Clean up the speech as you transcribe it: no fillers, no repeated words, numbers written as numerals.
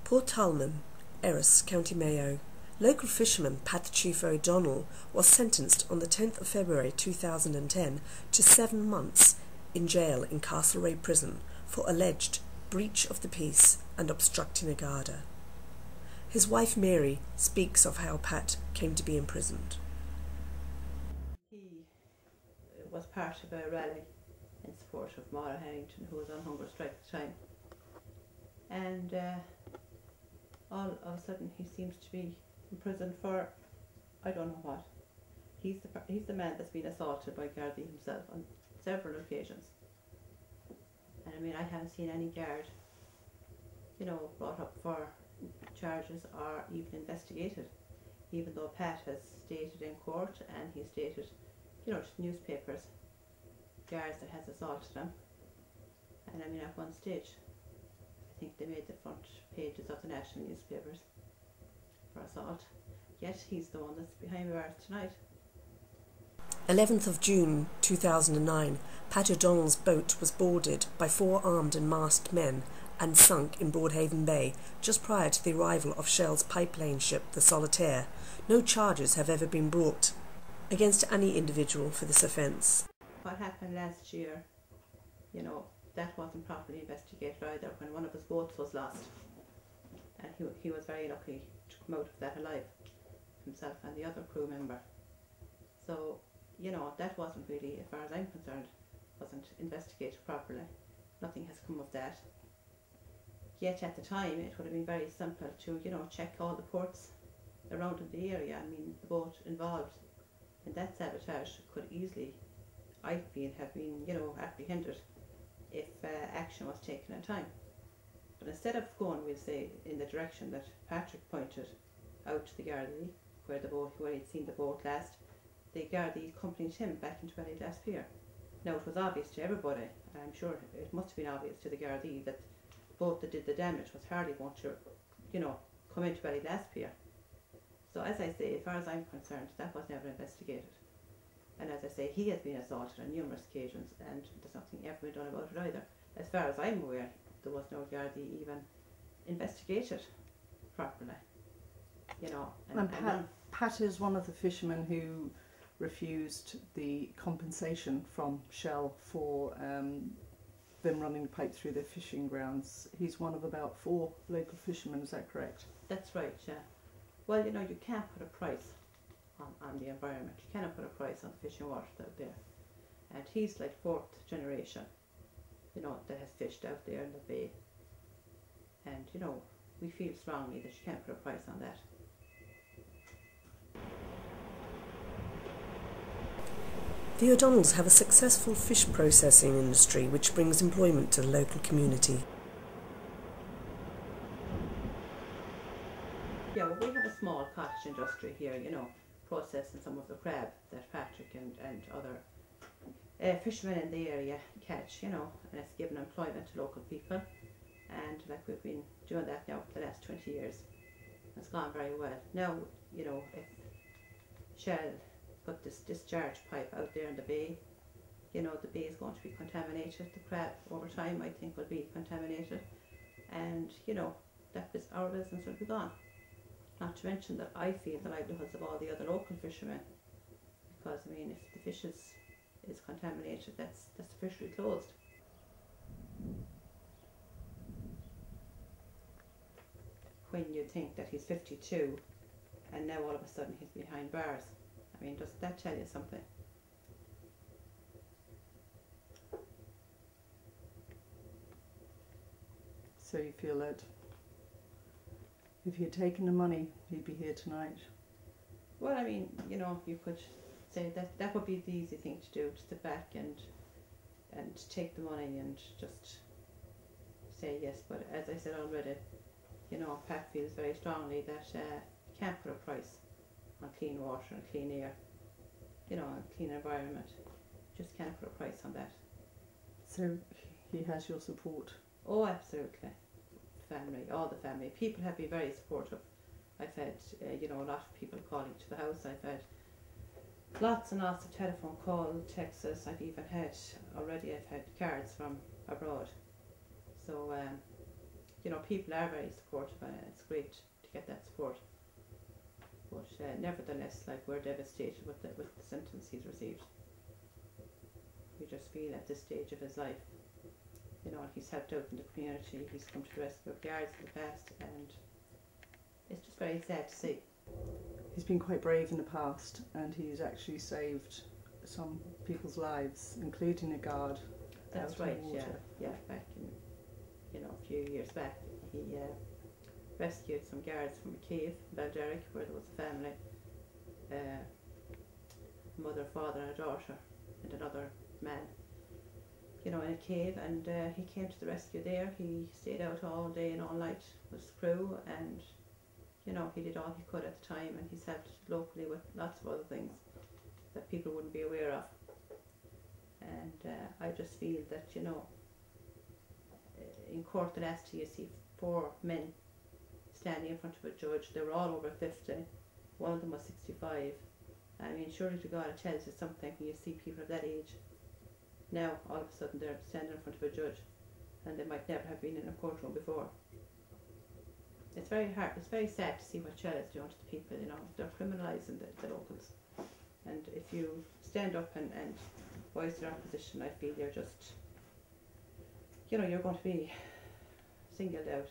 Broadhaven Bay Erris, County Mayo. Local fisherman Pat O Donnell was sentenced on the 10th of February 2010 to 7 months in jail in Castlereagh Prison for alleged breach of the peace and obstructing a Garda. His wife Mary speaks of how Pat came to be imprisoned. He was part of a rally in support of Mayo Harrington, who was on hunger strike at the time, and all of a sudden he seems to be in prison for I don't know what. He's the man that's been assaulted by Gardaí himself on several occasions, and I mean, I haven't seen any guard, brought up for charges or even investigated, even though Pat has stated in court and he stated, to newspapers, guards that has assaulted him. And I mean, at one stage, I think they made the front pages of the national newspapers for assault. Yet he's the one that's behind bars tonight. 11th of June 2009, Pat O'Donnell's boat was boarded by 4 armed and masked men and sunk in Broadhaven Bay just prior to the arrival of Shell's pipeline ship, the Solitaire. No charges have ever been brought against any individual for this offence. What happened last year, that wasn't properly investigated either, when one of his boats was lost. And he was very lucky to come out of that alive, himself and the other crew member. So, that wasn't really, as far as I'm concerned, wasn't investigated properly. Nothing has come of that. Yet at the time it would have been very simple to, check all the ports around in the area. I mean, the boat involved in that sabotage could easily, I feel, have been, apprehended if action was taken in time. But instead of going, we'll say, in the direction that Patrick pointed out to the Gardaí, where he'd seen the boat last, the Gardaí accompanied him back into Ballyglass. Now, it was obvious to everybody, and I'm sure it must have been obvious to the Gardaí, that the boat that did the damage was hardly going to, come into Ballyglass. So as I say, as far as I'm concerned, that was never investigated. And as I say, he has been assaulted on numerous occasions, and there's nothing ever been done about it either. As far as I'm aware, there was no Gardaí even investigated properly. And Pat is one of the fishermen who refused the compensation from Shell for them running the pipe through their fishing grounds. He's one of about 4 local fishermen, is that correct? That's right, yeah. Well, you can't put a price on the environment. You cannot put a price on the fishing water out there. And he's like 4th generation, that has fished out there in the bay. And, we feel strongly that you can't put a price on that. The O'Donnells have a successful fish processing industry which brings employment to the local community. Yeah, well, we have a small cottage industry here, processing some of the crab that Patrick and other fishermen in the area catch, and it's given employment to local people. And like, we've been doing that now for the last 20 years. It's gone very well. Now, if Shell put this discharge pipe out there in the bay, the bay is going to be contaminated. The crab over time, I think, will be contaminated, and our business will be gone. Not to mention that I feel the livelihoods of all the other local fishermen, because I mean, if the fish is contaminated, that's the fishery closed. When you think that he's 52 and now all of a sudden he's behind bars, I mean, doesn't that tell you something? So you feel that if he had taken the money, he'd be here tonight? Well, I mean, you could say that would be the easy thing to do, to sit back and take the money and just say yes. But as I said already, Pat feels very strongly that you can't put a price on clean water and clean air, and clean environment. Just can't put a price on that. So he has your support? Oh, absolutely. Family, all the family. People have been very supportive. I've had, a lot of people calling to the house. I've had lots and lots of telephone calls, texts. I've had cards from abroad. So, you know, people are very supportive, and it's great to get that support. But nevertheless, like, we're devastated with the sentence he's received. We just feel at this stage of his life, you know, he's helped out in the community, he's come to the rescue of guards in the past, and it's just very sad to see. He's been quite brave in the past, and he's actually saved some people's lives, including a guard. That's right, yeah, back in, you know, a few years back, he rescued some guards from a cave in Balderrick, where there was a family, a mother, father and a daughter, and another man, you know, in a cave, and he came to the rescue there. He stayed out all day and all night with his crew, and, you know, he did all he could at the time, and he's helped locally with lots of other things that people wouldn't be aware of. And I just feel that, you know, in court the last year you see 4 men standing in front of a judge. They were all over 50. One of them was 65. I mean, surely to God, it tells you something when you see people of that age. Now, all of a sudden, they're standing in front of a judge, and they might never have been in a courtroom before. It's very hard. It's very sad to see what Shell is doing to the people. You know, they're criminalising the locals. And if you stand up and voice your opposition, I feel you're just, you know, you're going to be singled out.